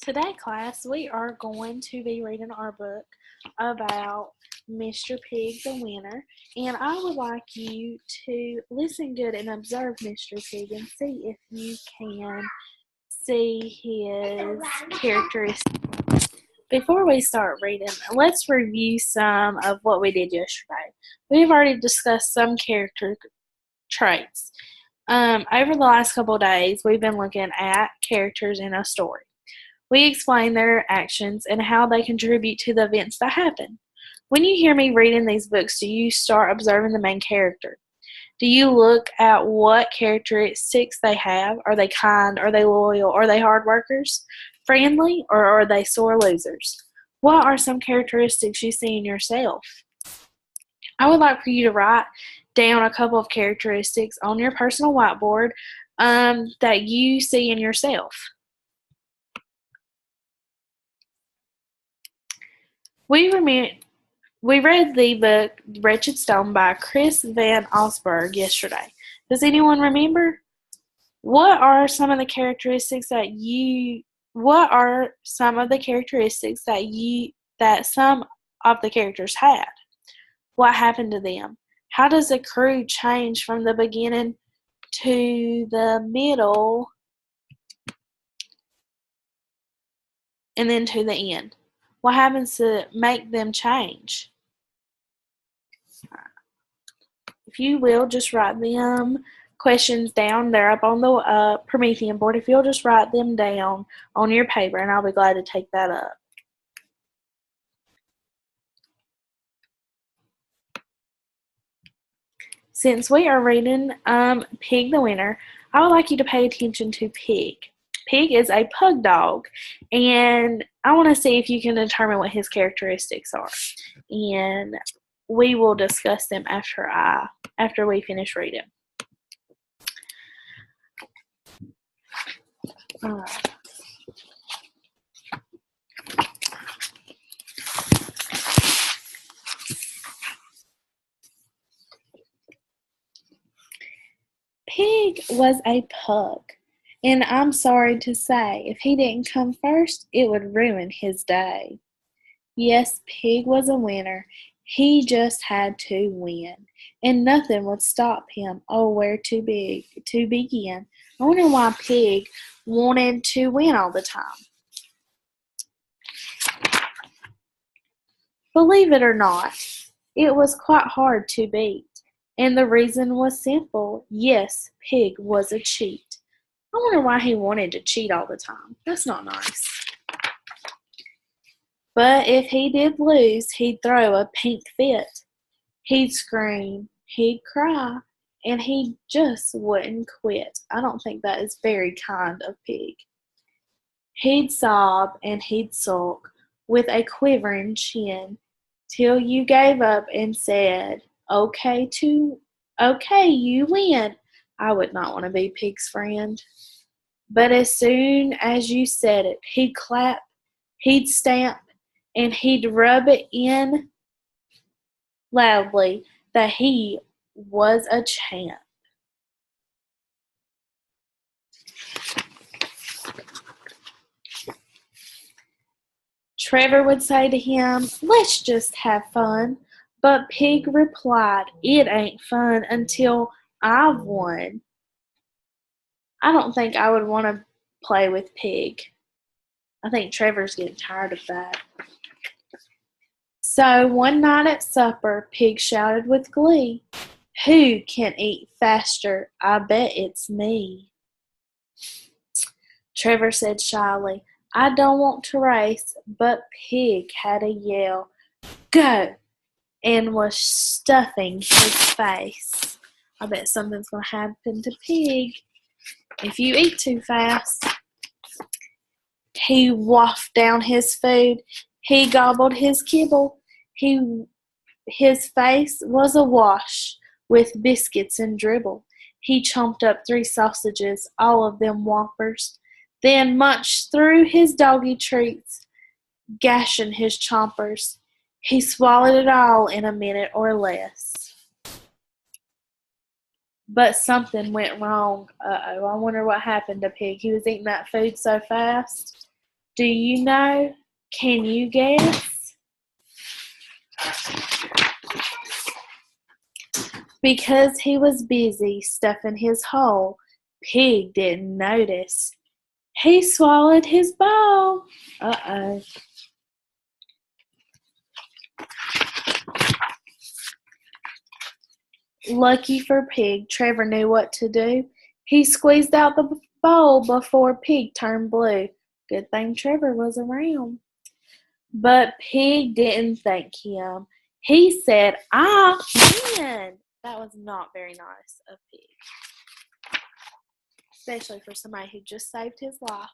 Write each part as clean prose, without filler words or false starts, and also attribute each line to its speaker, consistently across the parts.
Speaker 1: Today, class, we are going to be reading our book about Mr. Pig the Winner, and I would like you to listen good and observe Mr. Pig and see if you can see his characteristics. Before we start reading, let's review some of what we did yesterday. We've already discussed some character traits. Over the last couple of days, we've been looking at characters in a story. We explain their actions and how they contribute to the events that happen. When you hear me reading these books, do you start observing the main character? Do you look at what characteristics they have? Are they kind? Are they loyal? Are they hard workers? Friendly? Or are they sore losers? What are some characteristics you see in yourself? I would like for you to write down a couple of characteristics on your personal whiteboard that you see in yourself. We read the book Wretched Stone by Chris Van Allsburg yesterday. Does anyone remember? What are some of the characteristics that some of the characters had? What happened to them? How does a crew change from the beginning to the middle and then to the end? What happens to make them change? If you will, just write them questions down. They're up on the Promethean board. If you'll just write them down on your paper, and I'll be glad to take that up. Since we are reading Pig the Winner, I would like you to pay attention to Pig. Pig is a pug dog, and I want to see if you can determine what his characteristics are. And we will discuss them after we finish reading. Pig was a pug, and I'm sorry to say, if he didn't come first, it would ruin his day. Yes, Pig was a winner. He just had to win, and nothing would stop him. Oh, where to begin? I wonder why Pig wanted to win all the time. Believe it or not, it was quite hard to beat, and the reason was simple. Yes, Pig was a cheat. I wonder why he wanted to cheat all the time. That's not nice. But if he did lose, he'd throw a pink fit. He'd scream, he'd cry, and he just wouldn't quit. I don't think that is very kind of Pig. He'd sob and he'd sulk with a quivering chin till you gave up and said, okay, you win. I would not want to be Pig's friend. But as soon as you said it, he'd clap, he'd stamp, and he'd rub it in loudly that he was a champ. Trevor would say to him, let's just have fun. But Pig replied, it ain't fun until I've won. I don't think I would want to play with Pig. I think Trevor's getting tired of that. So one night at supper, Pig shouted with glee, who can eat faster? I bet it's me. Trevor said shyly, I don't want to race, but Pig had a yell, go, and was stuffing his face. I bet something's going to happen to Pig if you eat too fast. He waffed down his food. He gobbled his kibble. His face was awash with biscuits and dribble. He chomped up 3 sausages, all of them whoppers, then munched through his doggy treats, gashing his chompers. He swallowed it all in a minute or less. But something went wrong. I wonder what happened to Pig. He was eating that food so fast. Do you know? Can you guess? Because he was busy stuffing his hole, Pig didn't notice. He swallowed his ball. Uh-oh. Lucky for Pig, Trevor knew what to do. He squeezed out the bowl before Pig turned blue. Good thing Trevor was around. But Pig didn't thank him. He said, "I win." That was not very nice of Pig, especially for somebody who just saved his life.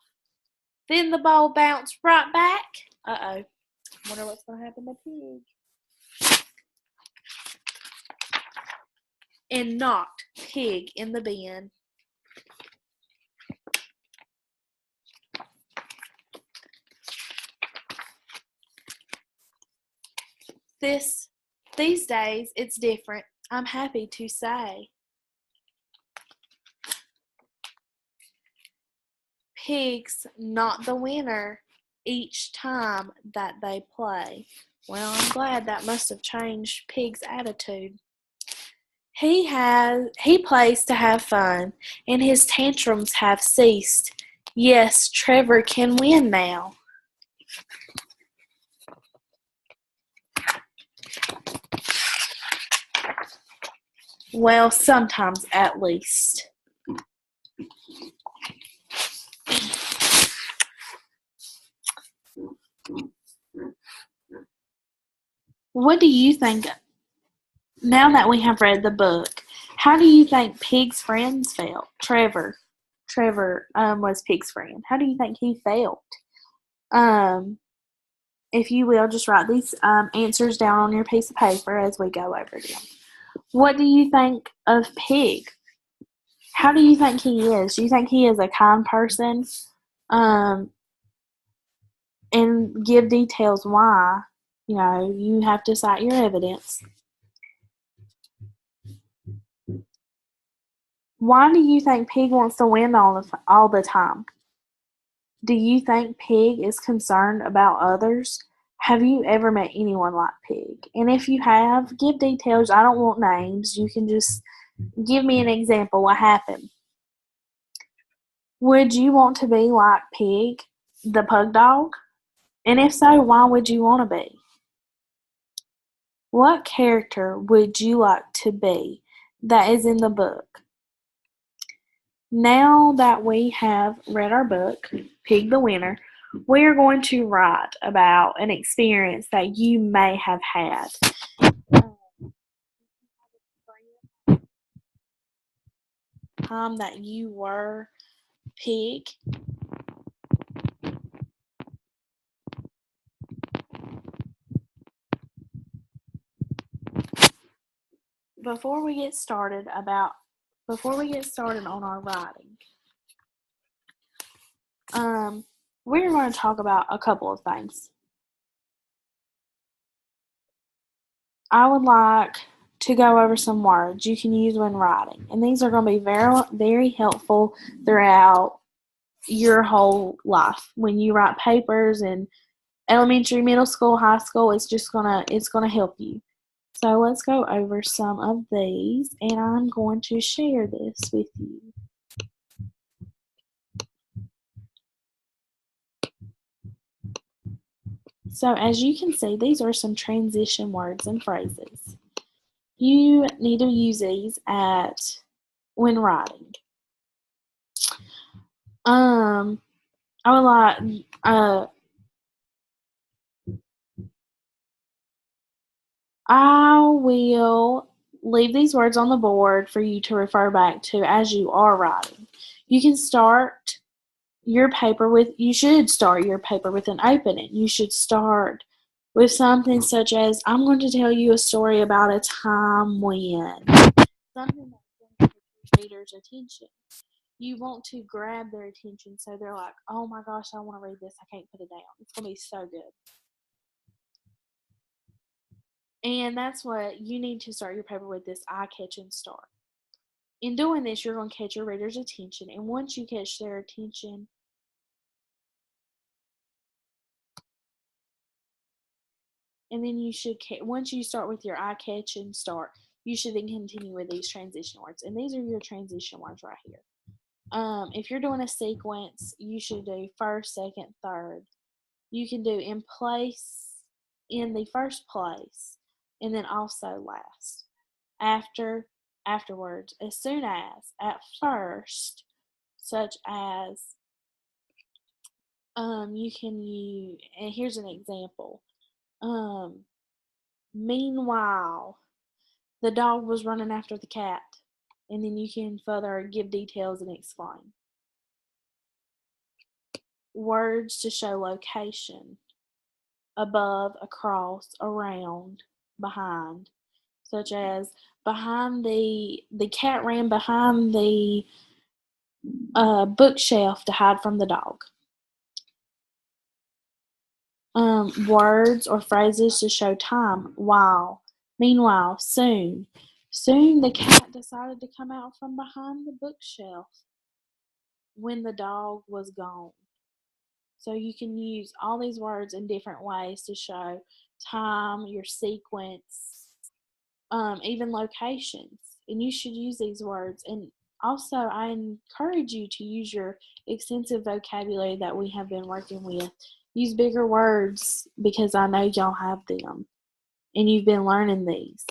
Speaker 1: Then the ball bounced right back. Uh-oh. Wonder what's going to happen to Pig. And knocked Pig in the bin. These days, it's different, I'm happy to say. Pigs not the winner each time that they play. Well, I'm glad that must have changed Pig's attitude. He plays to have fun, and his tantrums have ceased. Yes, Trevor can win now. Well, sometimes at least. What do you think, now that we have read the book, how do you think Pig's friends felt? Trevor was Pig's friend. How do you think he felt? Um, if you will, just write these answers down on your piece of paper as we go over them. What do you think of Pig? How do you think he is? Do you think he is a kind person? Um, and give details why. You know, you have to cite your evidence. Why do you think Pig wants to win all the time? Do you think Pig is concerned about others? Have you ever met anyone like Pig? And if you have, give details. I don't want names. You can just give me an example. What happened? Would you want to be like Pig, the pug dog? And if so, why would you want to be? What character would you like to be that is in the book? Now that we have read our book, Pig the Winner, we are going to write about an experience that you may have had. Time that you were Pig. Before we get started on our writing, we're going to talk about a couple of things. I would like to go over some words you can use when writing, and these are going to be very, very helpful throughout your whole life. When you write papers in elementary, middle school, high school, it's gonna help you. So let's go over some of these, and I'm going to share this with you. So as you can see, these are some transition words and phrases. You need to use these when writing. I would like I will leave these words on the board for you to refer back to as you are writing. You should start your paper with an opening. You should start with something such as, I'm going to tell you a story about a time when. Something that's going to get your reader's attention. You want to grab their attention so they're like, oh my gosh, I want to read this. I can't put it down. It's going to be so good. And that's what you need to start your paper with, this eye-catching start. In doing this, you're going to catch your reader's attention. And once you catch their attention, and then you should, once you start with your eye-catching start, you should then continue with these transition words. And these are your transition words right here. If you're doing a sequence, you should do first, second, third. You can do in place, in the first place, and then also last. After, afterwards, as soon as, at first, such as, you can use, and here's an example. Meanwhile, the dog was running after the cat, and then you can further give details and explain. Words to show location: above, across, around, behind, such as behind the cat ran behind the bookshelf to hide from the dog. Words or phrases to show time: while, meanwhile, soon. Soon the cat decided to come out from behind the bookshelf when the dog was gone. So you can use all these words in different ways to show time, your sequence, even locations. And you should use these words. And also, I encourage you to use your extensive vocabulary that we have been working with. Use bigger words because I know y'all have them and you've been learning these.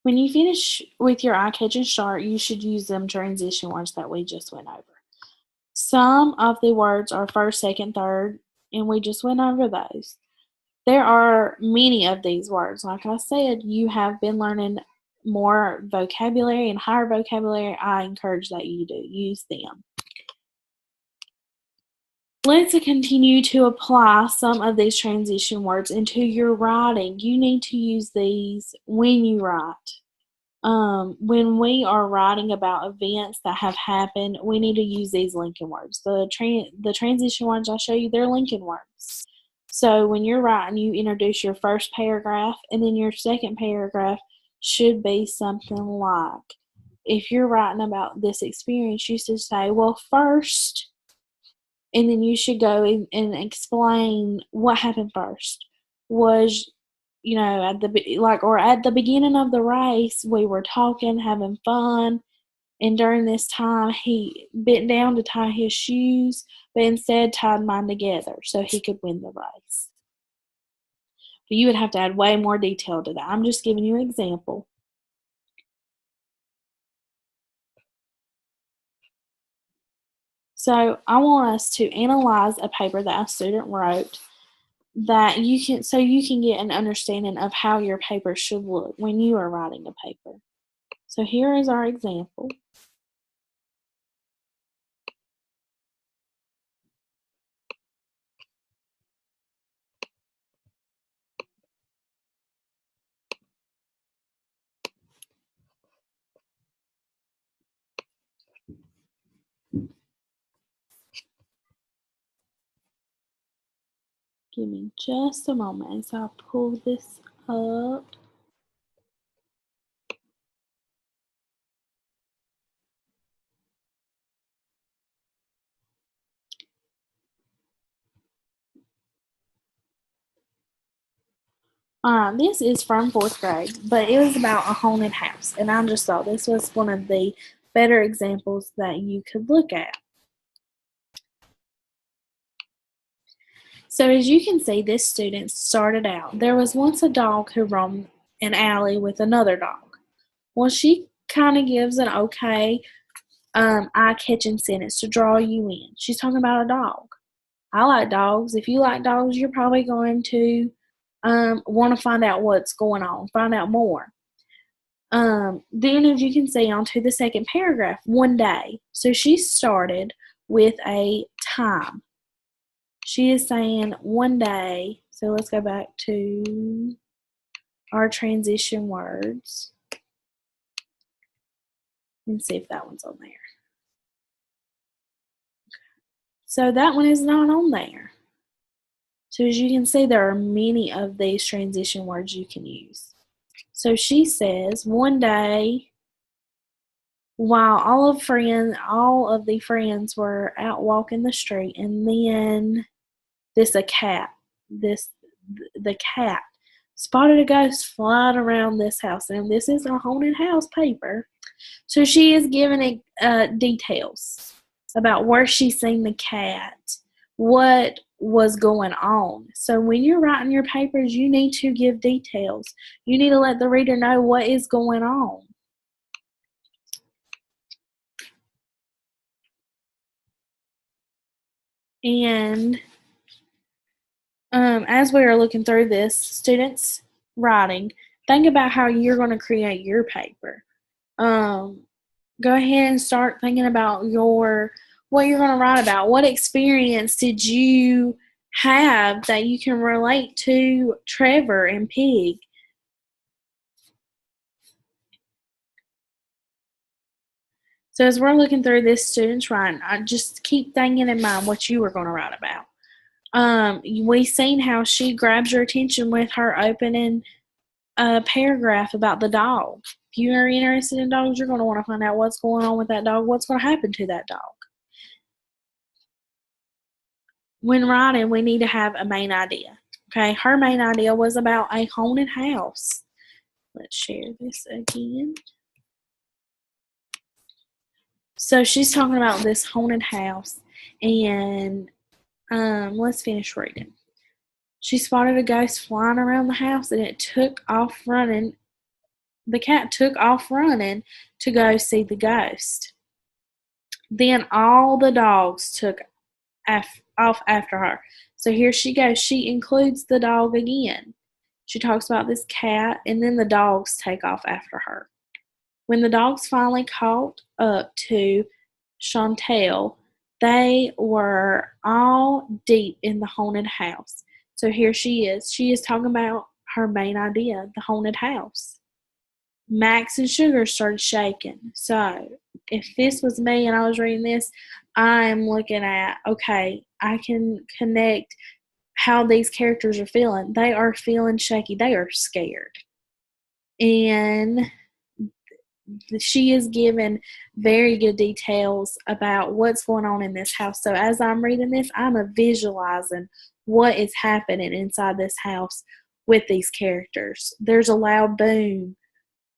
Speaker 1: When you finish with your eye-catching start, you should use them transition words that we just went over. Some of the words are first, second, third, and we just went over those. There are many of these words. Like I said, you have been learning more vocabulary and higher vocabulary. I encourage that you do use them. Let's continue to apply some of these transition words into your writing. You need to use these when you write. When we are writing about events that have happened, we need to use these linking words. The transition words I show you, they're linking words. So when you're writing, you introduce your first paragraph, and then your second paragraph should be something like, if you're writing about this experience, you should say, well, first, and then you should go and explain what happened first. Was, at the beginning of the race, we were talking, having fun, and during this time, he bent down to tie his shoes, but instead tied mine together so he could win the race. But you would have to add way more detail to that. I'm just giving you an example. So I want us to analyze a paper that a student wrote that you can get an understanding of how your paper should look when you are writing a paper. So here is our example. Give me just a moment as I pull this up. This is from 4th grade, but it was about a haunted house, and I just thought this was one of the better examples that you could look at. So as you can see, this student started out, there was once a dog who roamed an alley with another dog. Well, she kind of gives an okay eye-catching sentence to draw you in. She's talking about a dog. I like dogs. If you like dogs, you're probably going to want to find out what's going on, find out more. Then, as you can see, on to the second paragraph, one day. So she started with a time. She is saying one day. So let's go back to our transition words and see if that one's on there. So that one is not on there. So as you can see, there are many of these transition words you can use. So she says, one day, while all of the friends were out walking the street, and then the cat spotted a ghost flying around this house, and this is a haunted house paper. So she is giving details about where she's seen the cat, what was going on. So when you're writing your papers, you need to give details. You need to let the reader know what is going on. And as we are looking through this, students writing, think about how you're going to create your paper. Go ahead and start thinking about what you're going to write about. What experience did you have that you can relate to Trevor and Pig? So as we're looking through this student's writing, I just keep thinking in mind what you were going to write about. We've seen how she grabs your attention with her opening a paragraph about the dog. If you are interested in dogs, you're going to want to find out what's going on with that dog, what's going to happen to that dog. When writing, we need to have a main idea. Okay, her main idea was about a haunted house. Let's share this again. So she's talking about this haunted house, and let's finish reading. She spotted a ghost flying around the house, and it took off running. The cat took off running to go see the ghost. Then all the dogs took off after her. So here she goes. She includes the dog again. She talks about this cat, and then the dogs take off after her. When the dogs finally caught up to Chantel, they were all deep in the haunted house. So here she is. She is talking about her main idea, the haunted house. Max and Sugar started shaking. So if this was me and I was reading this, I'm looking at, okay, I can connect how these characters are feeling. They are feeling shaky. They are scared. And she is given very good details about what's going on in this house. So as I'm reading this, I'm visualizing what is happening inside this house with these characters. There's a loud boom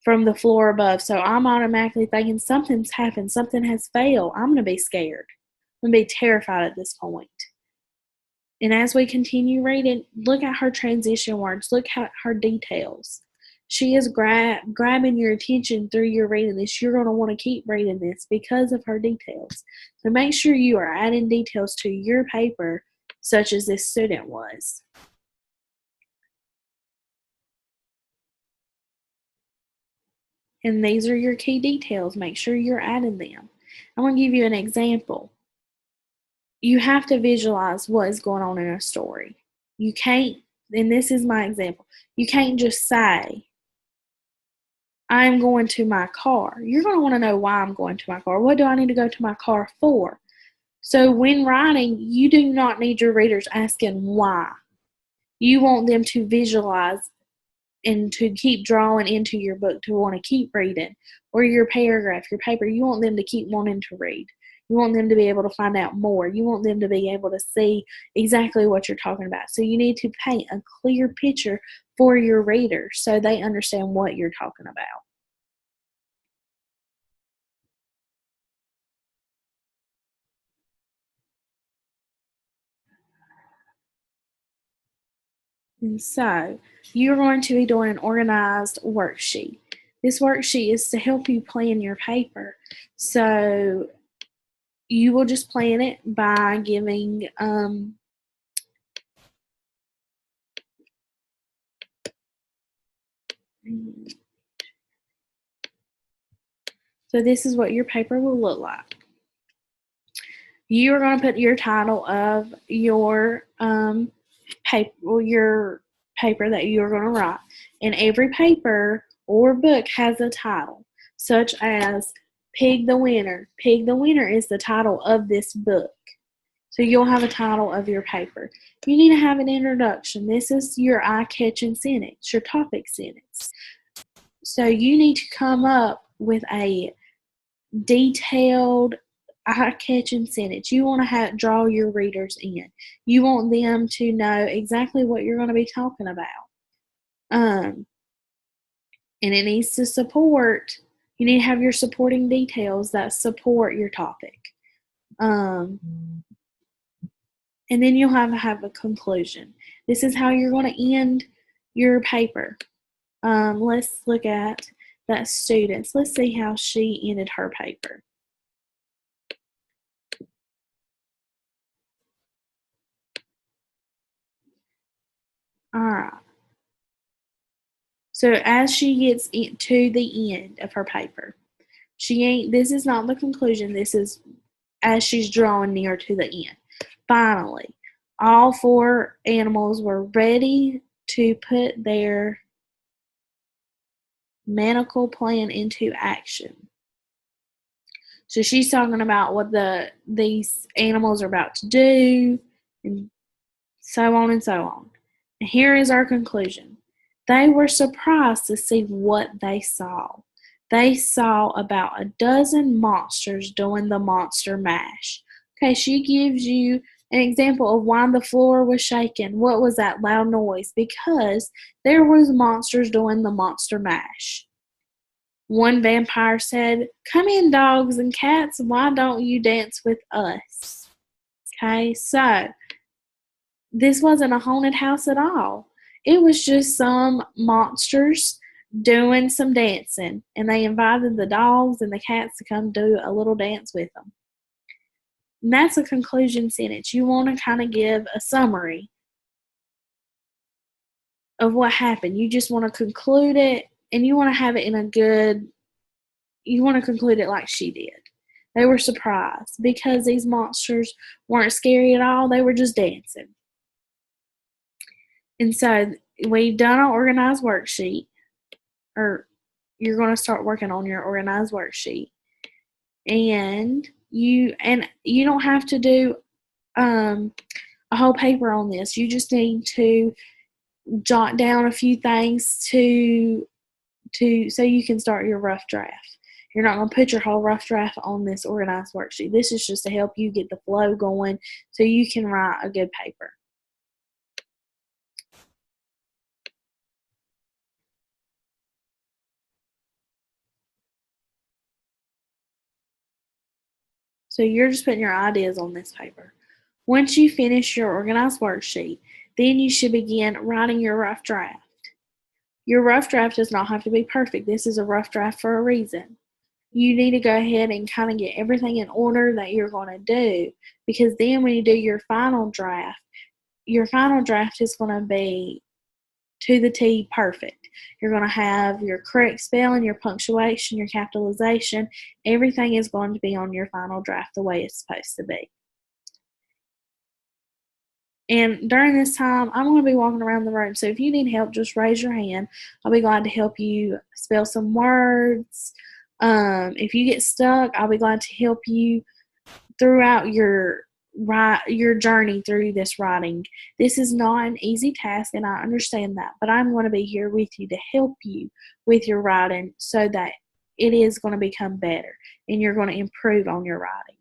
Speaker 1: from the floor above. So I'm automatically thinking something's happened. Something has failed. I'm going to be scared. I'm going to be terrified at this point. And as we continue reading, look at her transition words. Look at her details. She is grabbing your attention through your reading this. You're going to want to keep reading this because of her details. So make sure you are adding details to your paper, such as this student was. And these are your key details. Make sure you're adding them. I'm going to give you an example. You have to visualize what is going on in a story. You can't, and this is my example, you can't just say, I'm going to my car. You're going to want to know why I'm going to my car. What do I need to go to my car for? So when writing, you do not need your readers asking why. You want them to visualize and to keep drawing into your book, to want to keep reading, or your paragraph, your paper. You want them to keep wanting to read. You want them to be able to find out more. You want them to be able to see exactly what you're talking about. So you need to paint a clear picture for your readers so they understand what you're talking about. And so you're going to be doing an organized worksheet. This worksheet is to help you plan your paper. So you will just plan it by giving so this is what your paper will look like. You are going to put your title of your paper that you're going to write. And every paper or book has a title, such as Pig the Winner. Pig the Winner is the title of this book. So you'll have a title of your paper. You need to have an introduction. This is your eye-catching sentence, your topic sentence. So you need to come up with a detailed, eye-catching sentence. You want to draw your readers in. You want them to know exactly what you're going to be talking about. And it needs to support. You need to have your supporting details that support your topic. And then you'll have a conclusion. This is how you're going to end your paper. Let's look at that student. Let's see how she ended her paper. All right. So as she gets to the end of her paper, this is not the conclusion. This is as she's drawing near to the end. Finally, all 4 animals were ready to put their maniacal plan into action. So she's talking about what these animals are about to do, and so on and so on. And here is our conclusion. They were surprised to see what they saw. They saw about a dozen monsters doing the monster mash. Okay, she gives you an example of why the floor was shaking. What was that loud noise? Because there was monsters doing the monster mash. One vampire said, "Come in, dogs and cats, why don't you dance with us?" Okay, so this wasn't a haunted house at all. It was just some monsters doing some dancing, and they invited the dogs and the cats to come do a little dance with them. And that's a conclusion sentence. You want to kind of give a summary of what happened. You just want to conclude it, and you want to have it you want to conclude it like she did. They were surprised because these monsters weren't scary at all. They were just dancing. And so we've done our organized worksheet, or you're going to start working on your organized worksheet. And you don't have to do a whole paper on this. You just need to jot down a few things to so you can start your rough draft. You're not going to put your whole rough draft on this organized worksheet. This is just to help you get the flow going so you can write a good paper. So you're just putting your ideas on this paper. Once you finish your organized worksheet, then you should begin writing your rough draft. Your rough draft does not have to be perfect. This is a rough draft for a reason. You need to go ahead and kind of get everything in order that you're going to do, because then when you do your final draft is going to be to the T perfect. You're going to have your correct spelling, your punctuation, your capitalization. Everything is going to be on your final draft the way it's supposed to be. And during this time, I'm going to be walking around the room. So if you need help, just raise your hand. I'll be glad to help you spell some words. If you get stuck, I'll be glad to help you throughout your journey through this writing. This is not an easy task, and I understand that, but I'm going to be here with you to help you with your writing so that it is going to become better and you're going to improve on your writing.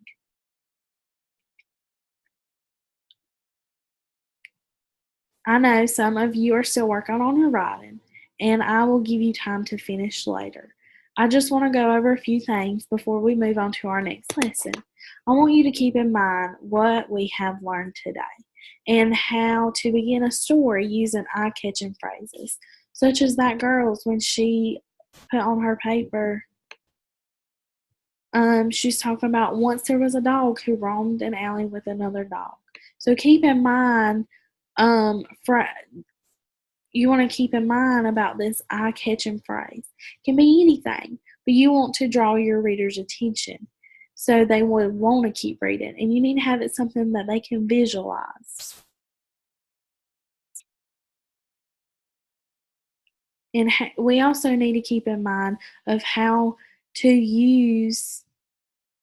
Speaker 1: I know some of you are still working on your writing, and I will give you time to finish later. I just want to go over a few things before we move on to our next lesson. I want you to keep in mind what we have learned today and how to begin a story using eye-catching phrases, such as that girl's when she put on her paper. She's talking about once there was a dog who roamed an alley with another dog. So keep in mind, you want to keep in mind about this eye-catching phrase. It can be anything, but you want to draw your reader's attention so they would want to keep reading, and you need to have it something that they can visualize. And we also need to keep in mind of how to use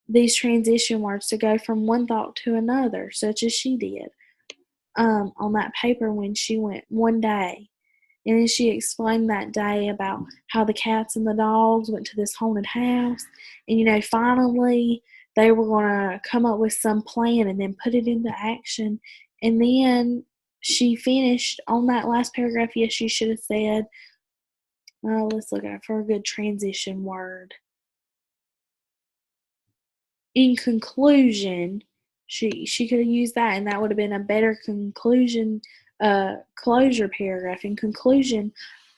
Speaker 1: these transition words to go from one thought to another, such as she did on that paper when she went one day. And then she explained that day about how the cats and the dogs went to this haunted house. And, finally they were going to come up with some plan and then put it into action. And then she finished on that last paragraph. Yes, she should have said, let's look at it for a good transition word. In conclusion, she could have used that, and that would have been a better conclusion, closure paragraph. In conclusion,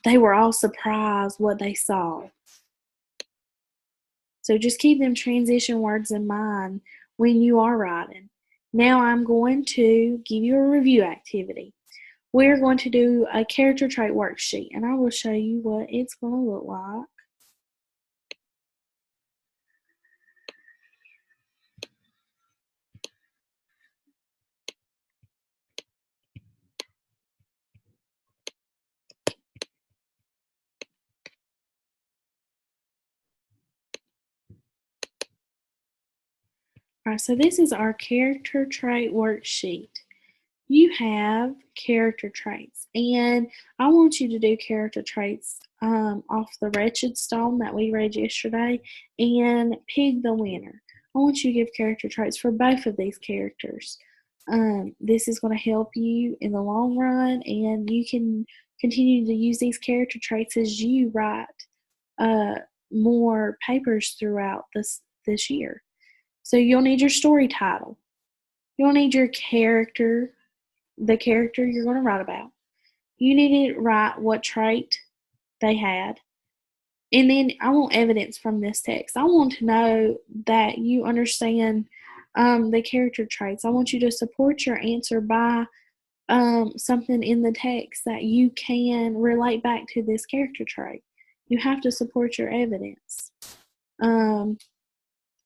Speaker 1: they were all surprised what they saw. So just keep them transition words in mind when you are writing. Now I'm going to give you a review activity. We're going to do a character trait worksheet, and I will show you what it's going to look like. Alright, so this is our character trait worksheet. You have character traits, and I want you to do character traits off the Wretched Stone that we read yesterday and Pig the Winner. I want you to give character traits for both of these characters. This is going to help you in the long run, and you can continue to use these character traits as you write more papers throughout this year. So you'll need your story title. You'll need your character, the character you're going to write about. You need to write what trait they had. And then I want evidence from this text. I want to know that you understand the character traits. I want you to support your answer by something in the text that you can relate back to this character trait. You have to support your evidence.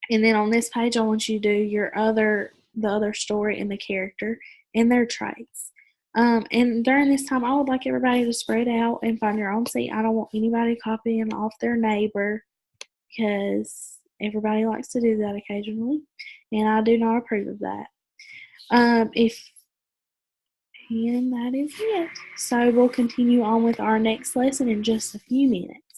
Speaker 1: And then on this page, I want you to do the other story and the character and their traits. And during this time, I would like everybody to spread out and find your own seat. I don't want anybody copying off their neighbor because everybody likes to do that occasionally, and I do not approve of that. And that is it. So we'll continue on with our next lesson in just a few minutes.